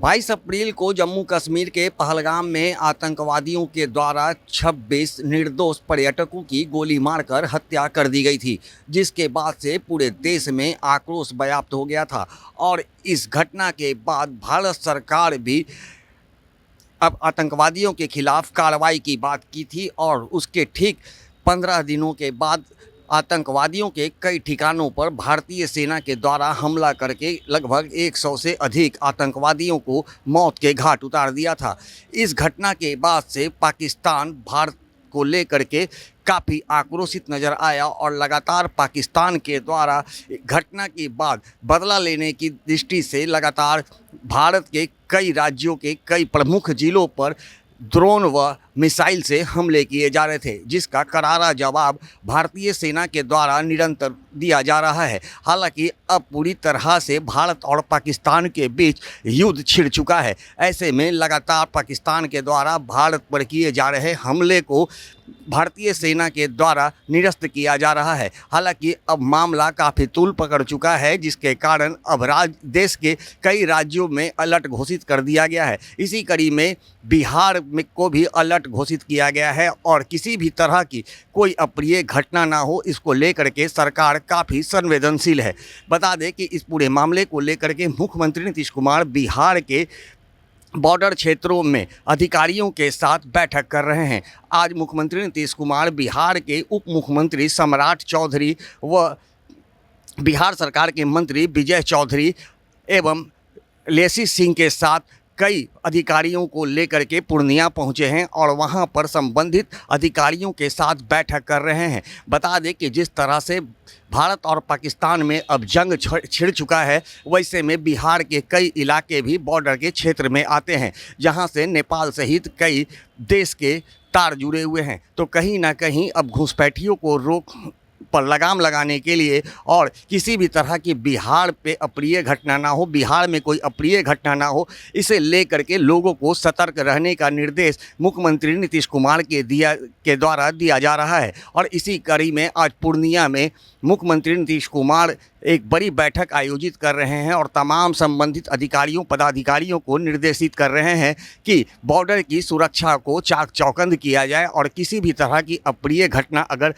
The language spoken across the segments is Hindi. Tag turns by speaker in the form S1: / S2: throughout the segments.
S1: 22 अप्रैल को जम्मू कश्मीर के पहलगाम में आतंकवादियों के द्वारा 26 निर्दोष पर्यटकों की गोली मारकर हत्या कर दी गई थी, जिसके बाद से पूरे देश में आक्रोश व्याप्त हो गया था। और इस घटना के बाद भारत सरकार भी अब आतंकवादियों के खिलाफ कार्रवाई की बात की थी और उसके ठीक 15 दिनों के बाद आतंकवादियों के कई ठिकानों पर भारतीय सेना के द्वारा हमला करके लगभग 100 से अधिक आतंकवादियों को मौत के घाट उतार दिया था। इस घटना के बाद से पाकिस्तान भारत को लेकर के काफ़ी आक्रोशित नज़र आया और लगातार पाकिस्तान के द्वारा घटना के बाद बदला लेने की दृष्टि से लगातार भारत के कई राज्यों के कई प्रमुख जिलों पर ड्रोन व मिसाइल से हमले किए जा रहे थे, जिसका करारा जवाब भारतीय सेना के द्वारा निरंतर दिया जा रहा है। हालांकि अब पूरी तरह से भारत और पाकिस्तान के बीच युद्ध छिड़ चुका है। ऐसे में लगातार पाकिस्तान के द्वारा भारत पर किए जा रहे हमले को भारतीय सेना के द्वारा निरस्त किया जा रहा है। हालांकि अब मामला काफ़ी तूल पकड़ चुका है, जिसके कारण अब देश के कई राज्यों में अलर्ट घोषित कर दिया गया है। इसी कड़ी में बिहार में को भी अलर्ट घोषित किया गया है और किसी भी तरह की कोई अप्रिय घटना ना हो, इसको लेकर के सरकार काफ़ी संवेदनशील है। बता दें कि इस पूरे मामले को लेकर के मुख्यमंत्री नीतीश कुमार बिहार के बॉर्डर क्षेत्रों में अधिकारियों के साथ बैठक कर रहे हैं। आज मुख्यमंत्री नीतीश कुमार बिहार के उप मुख्यमंत्री सम्राट चौधरी व बिहार सरकार के मंत्री विजय चौधरी एवं लेसी सिंह के साथ कई अधिकारियों को लेकर के पूर्णिया पहुंचे हैं और वहां पर संबंधित अधिकारियों के साथ बैठक कर रहे हैं। बता दें कि जिस तरह से भारत और पाकिस्तान में अब जंग छिड़ चुका है, वैसे में बिहार के कई इलाके भी बॉर्डर के क्षेत्र में आते हैं, जहां से नेपाल सहित कई देश के तार जुड़े हुए हैं। तो कहीं ना कहीं अब घुसपैठियों को रोक पर लगाम लगाने के लिए और किसी भी तरह की बिहार पे अप्रिय घटना ना हो, बिहार में कोई अप्रिय घटना ना हो, इसे लेकर के लोगों को सतर्क रहने का निर्देश मुख्यमंत्री नीतीश कुमार के द्वारा दिया जा रहा है। और इसी कड़ी में आज पूर्णिया में मुख्यमंत्री नीतीश कुमार एक बड़ी बैठक आयोजित कर रहे हैं और तमाम संबंधित अधिकारियों पदाधिकारियों को निर्देशित कर रहे हैं कि बॉर्डर की सुरक्षा को चाक चौकंद किया जाए और किसी भी तरह की अप्रिय घटना अगर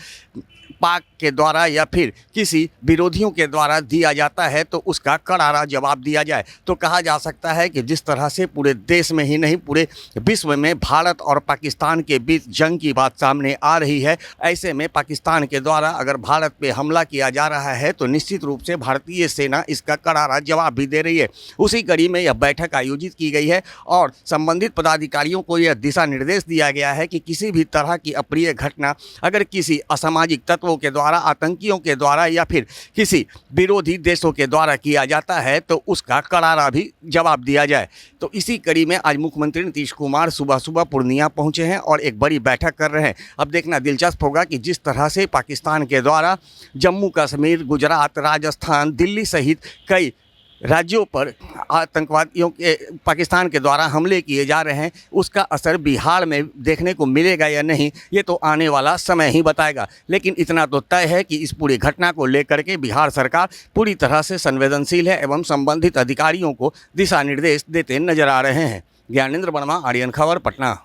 S1: पाक के द्वारा या फिर किसी विरोधियों के द्वारा दिया जाता है तो उसका करारा जवाब दिया जाए। तो कहा जा सकता है कि जिस तरह से पूरे देश में ही नहीं पूरे विश्व में भारत और पाकिस्तान के बीच जंग की बात सामने आ रही है, ऐसे में पाकिस्तान के द्वारा अगर भारत पे हमला किया जा रहा है तो निश्चित रूप से भारतीय सेना इसका करारा जवाब भी दे रही है। उसी कड़ी में यह बैठक आयोजित की गई है और संबंधित पदाधिकारियों को यह दिशा निर्देश दिया गया है कि किसी भी तरह की अप्रिय घटना अगर किसी असामाजिक तत्वों के द्वारा, आतंकियों के द्वारा या फिर किसी विरोधी देशों के द्वारा किया जाता है तो उसका करारा भी जवाब दिया जाए। तो इसी कड़ी में आज मुख्यमंत्री नीतीश कुमार सुबह सुबह पूर्णिया पहुंचे हैं और एक बड़ी बैठक कर रहे हैं। अब देखना दिलचस्प होगा कि जिस तरह से पाकिस्तान के द्वारा जम्मू कश्मीर, गुजरात, राजस्थान, दिल्ली सहित कई राज्यों पर आतंकवादियों के पाकिस्तान के द्वारा हमले किए जा रहे हैं, उसका असर बिहार में देखने को मिलेगा या नहीं, ये तो आने वाला समय ही बताएगा। लेकिन इतना तो तय है कि इस पूरी घटना को लेकर के बिहार सरकार पूरी तरह से संवेदनशील है एवं संबंधित अधिकारियों को दिशा निर्देश देते नजर आ रहे हैं। ज्ञानेंद्र वर्मा, आर्यन खबर, पटना।